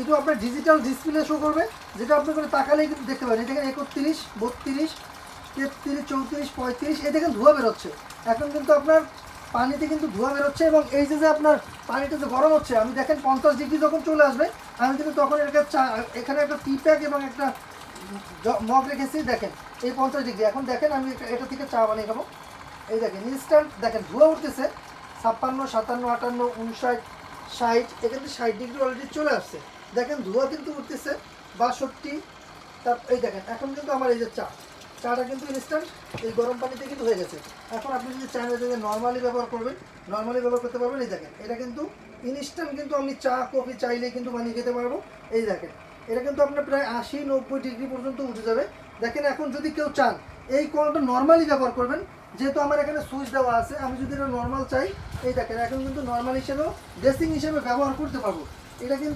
এটা আপনার digital display show করবে, যেটা আপনি করে তাকালেই কিন্তু দেখতে পাবেন। এই দেখেন 31, 32, 33, 34, 35, এই দেখেন ধোঁয়া বেরোচ্ছে। এখন কিন্তু আপনার পানিতে কিন্তু ধোঁয়া বেরোচ্ছে, এবং এই যে আপনার পানিটা যে গরম হচ্ছে, আমি দেখেন 50 ডিগ্রি যখন চলে আসবে, আমি কিন্তু তখন এখানে একটা টি প্যাক এবং একটা মগ রেখেছি। দেখেন এই 50 ডিগ্রি, এখন দেখেন আমি এটা থেকে চা বানিয়ে খাবো। এই দেখেন ইনস্ট্যান্ট দেখেন ধোঁয়া উঠতেছে। 56, 57, 58, 59, 60, এখানে 60 ডিগ্রি অলরেডি চলে আসছে। দেখেন ধোঁয়া কিন্তু উঠতেছে। 62, এই দেখেন এখন কিন্তু আমার এই যে চাটা কিন্তু ইনস্ট্যান্ট এই গরম পানিতে কিন্তু হয়ে গেছে। এখন আপনি যদি চান যে নর্মালি ব্যবহার করবেন, নর্মালি ব্যবহার করতে পারবেন। এই দেখেন এটা কিন্তু ইনস্ট্যান্ট কিন্তু আমি চা কফি চাইলেই কিন্তু বানিয়ে খেতে পারবো। এই দেখেন এটা কিন্তু আপনার প্রায় 80-90 ডিগ্রি পর্যন্ত উঠে যাবে। দেখেন এখন যদি কেউ চান এই কলটা নর্মালি ব্যবহার করবেন, যেহেতু আমার এখানে সুইচ দেওয়া আছে, আমি যদি এটা নর্মাল চাই, এই দেখেন এখন কিন্তু নর্মাল হিসেবেও ড্রেসিং হিসেবে ব্যবহার করতে পারবো। এটা কিন্তু